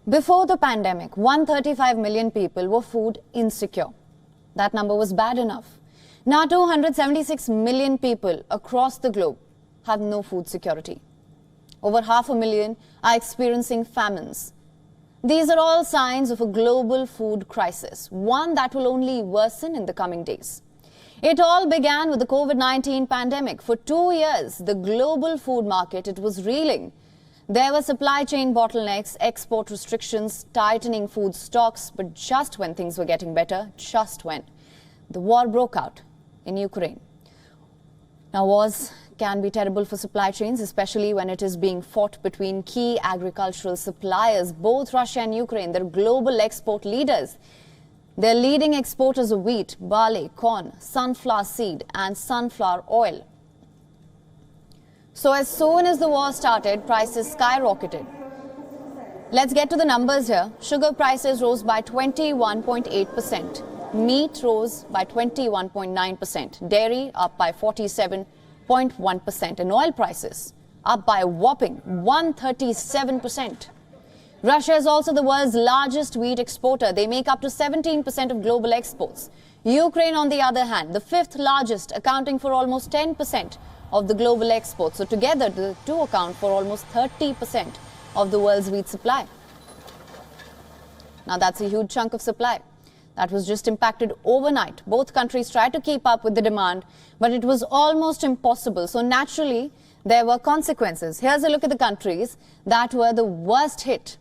Before the pandemic, 135 million people were food insecure. That number was bad enough. Now 276 million people across the globe have no food security. Over 500,000 are experiencing famines. These are all signs of a global food crisis, one that will only worsen in the coming days. It all began with the COVID-19 pandemic. For 2 years, the global food market, it was reeling. There were supply chain bottlenecks, export restrictions, tightening food stocks, but just when things were getting better, just when, the war broke out in Ukraine. Now, wars can be terrible for supply chains, especially when it is being fought between key agricultural suppliers. Both Russia and Ukraine, they're global export leaders. They're leading exporters of wheat, barley, corn, sunflower seed, and sunflower oil. So as soon as the war started, prices skyrocketed. Let's get to the numbers here. Sugar prices rose by 21.8%. Meat rose by 21.9%. Dairy up by 47.1%. And oil prices up by a whopping 137%. Russia is also the world's largest wheat exporter. They make up to 17% of global exports. Ukraine, on the other hand, the fifth largest, accounting for almost 10% of the global exports. So together, the two account for almost 30% of the world's wheat supply. Now that's a huge chunk of supply that was just impacted overnight. Both countries tried to keep up with the demand, but it was almost impossible. So naturally, there were consequences. Here's a look at the countries that were the worst hit.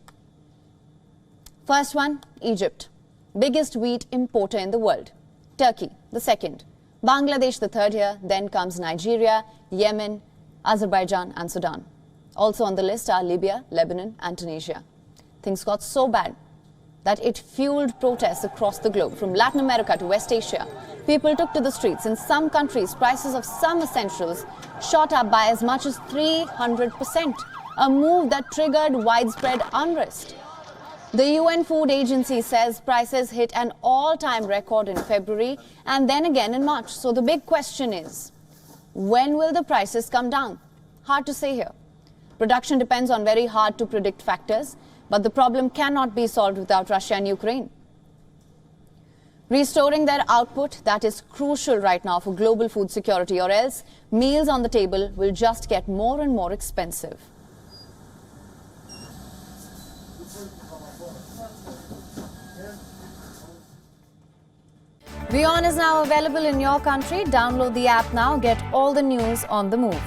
First one, Egypt, biggest wheat importer in the world. Turkey, the second. Bangladesh, the third here. Then comes Nigeria, Yemen, Azerbaijan and Sudan. Also on the list are Libya, Lebanon and Tunisia. Things got so bad that it fueled protests across the globe. From Latin America to West Asia, people took to the streets. In some countries, prices of some essentials shot up by as much as 300%, a move that triggered widespread unrest. The UN Food Agency says prices hit an all-time record in February and then again in March. So the big question is, when will the prices come down? Hard to say here. Production depends on very hard to predict factors, but the problem cannot be solved without Russia and Ukraine restoring their output. That is crucial right now for global food security, or else meals on the table will just get more and more expensive. WION is now available in your country. Download the app now. Get all the news on the move.